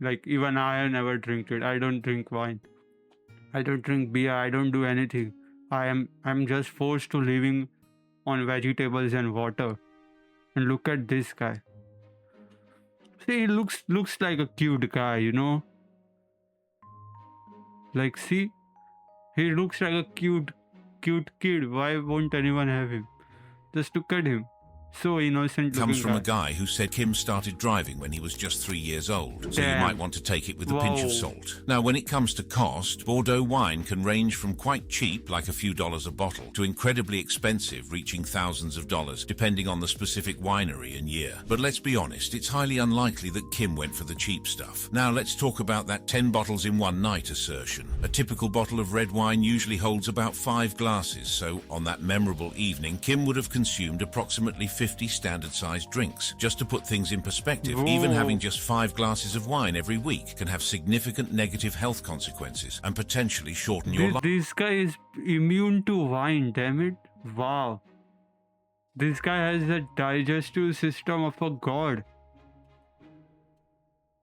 Like, even I never drink it. I don't drink wine. I don't drink beer. I don't do anything. I'm just forced to living on vegetables and water. And look at this guy. See, he looks like a cute guy, Like, see, he looks like a cute kid. Why won't anyone have him? Just look at him. So innocent Comes looking from guy. a guy who said Kim started driving when he was just 3 years old, so you Damn. might want to take it with a pinch of Whoa. salt. Now, when it comes to cost, Bordeaux wine can range from quite cheap, like a few dollars a bottle, to incredibly expensive, reaching thousands of dollars, depending on the specific winery and year. But let's be honest, it's highly unlikely that Kim went for the cheap stuff. Now, let's talk about that 10 bottles in one night assertion. A typical bottle of red wine usually holds about 5 glasses, so on that memorable evening, Kim would have consumed approximately 50 standard-sized drinks. Just to put things in perspective, even Whoa. having just 5 glasses of wine every week can have significant negative health consequences and potentially shorten your life. This guy is immune to wine, damn it. Wow. This guy has the digestive system of a god.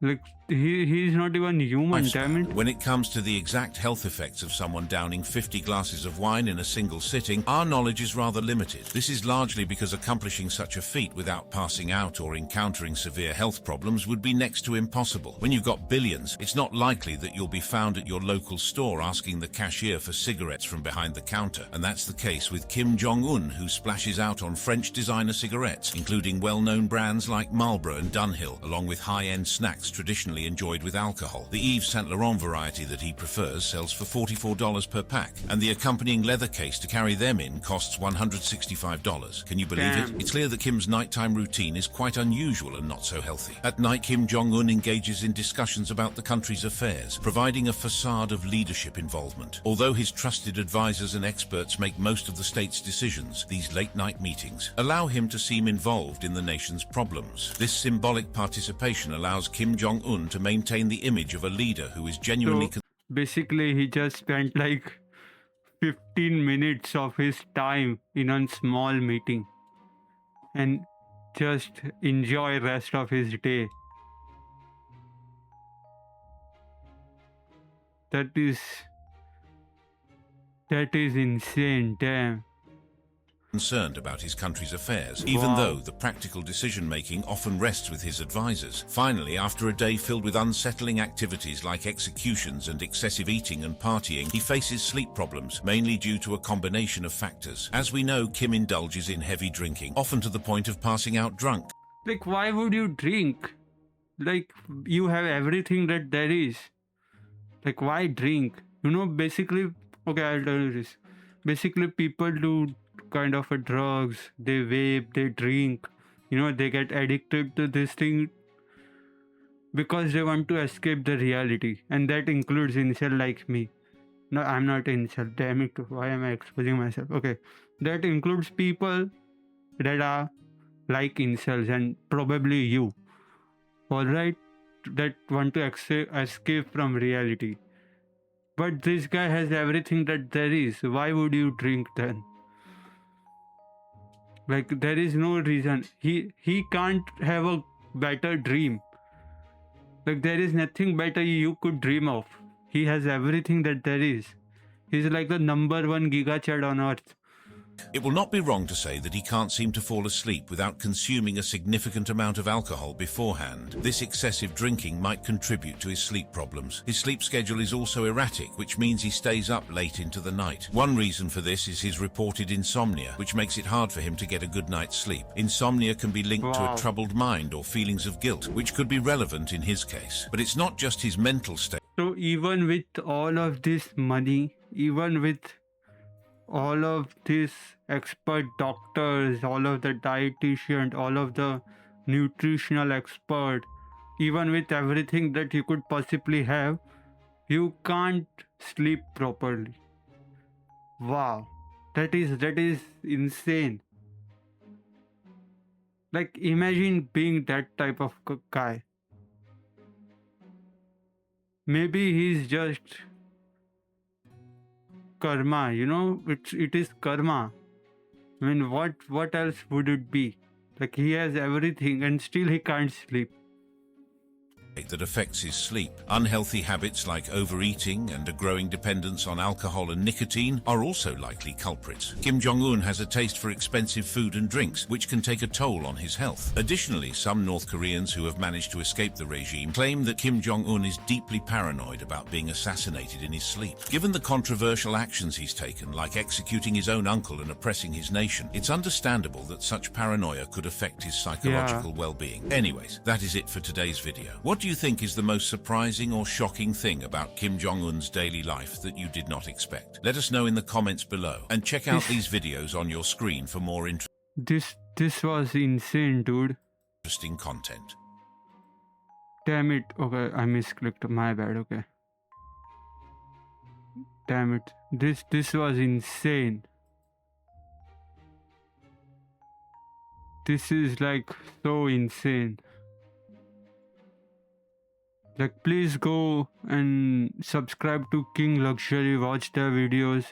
Like, he's not even human, damn it. When it comes to the exact health effects of someone downing 50 glasses of wine in a single sitting, our knowledge is rather limited. This is largely because accomplishing such a feat without passing out or encountering severe health problems would be next to impossible. When you've got billions, it's not likely that you'll be found at your local store asking the cashier for cigarettes from behind the counter. And that's the case with Kim Jong Un, who splashes out on French designer cigarettes, including well-known brands like Marlboro and Dunhill, along with high-end snacks traditionally enjoyed with alcohol. The Yves Saint Laurent variety that he prefers sells for $44 per pack, and the accompanying leather case to carry them in costs $165. Can you believe Damn. it? It's clear that Kim's nighttime routine is quite unusual and not so healthy. At night, Kim Jong-un engages in discussions about the country's affairs, providing a facade of leadership involvement. Although his trusted advisors and experts make most of the state's decisions, these late-night meetings allow him to seem involved in the nation's problems. This symbolic participation allows Kim Jong-un to maintain the image of a leader who is genuinely So basically, he just spent like 15 minutes of his time in a small meeting and just enjoy rest of his day. That is insane, damn. concerned about his country's affairs, even Wow. though the practical decision-making often rests with his advisors. Finally, after a day filled with unsettling activities like executions and excessive eating and partying, he faces sleep problems, mainly due to a combination of factors. As we know, Kim indulges in heavy drinking, often to the point of passing out drunk. Like, why would you drink? Like, you have everything that there is. Like, why drink? Basically, okay, I'll tell you this. Basically, people do kind of a drugs, they vape, they drink, they get addicted to this thing because they want to escape the reality. And that includes incel like me. No, I'm not incel, damn it, why am I exposing myself? Okay, that includes people that are like incels and probably you, alright, that want to escape from reality. But this guy has everything that there is. Why would you drink then? Like, there is no reason. He can't have a better dream. Like, there is nothing better you could dream of. He has everything that there is. He's like the number one giga chad on earth. It will not be wrong to say that he can't seem to fall asleep without consuming a significant amount of alcohol beforehand. This excessive drinking might contribute to his sleep problems. His sleep schedule is also erratic, which means he stays up late into the night. One reason for this is his reported insomnia, which makes it hard for him to get a good night's sleep. Insomnia can be linked to Wow. a troubled mind or feelings of guilt, which could be relevant in his case. But it's not just his mental state. So even with all of this money, even with all of these expert doctors, all of the dietitians, all of the nutritional expert, even with everything that you could possibly have, you can't sleep properly. Wow, that is insane. Like, imagine being that type of guy. Maybe he's just karma, it is karma. I mean, what else would it be? Like, he has everything and still he can't sleep. that affects his sleep. Unhealthy habits like overeating and a growing dependence on alcohol and nicotine are also likely culprits. Kim Jong-un has a taste for expensive food and drinks, which can take a toll on his health. Additionally, some North Koreans who have managed to escape the regime claim that Kim Jong-un is deeply paranoid about being assassinated in his sleep. Given the controversial actions he's taken, like executing his own uncle and oppressing his nation, it's understandable that such paranoia could affect his psychological well-being. Anyways, that is it for today's video. What do you think is the most surprising or shocking thing about Kim Jong-un's daily life that you did not expect? Let us know in the comments below, and check out these videos on your screen for more This was insane, dude. interesting content. Damn it. Okay, I misclicked. My bad. Okay. Damn it. This was insane. This is like so insane. Like, please go and subscribe to King Luxury, watch their videos.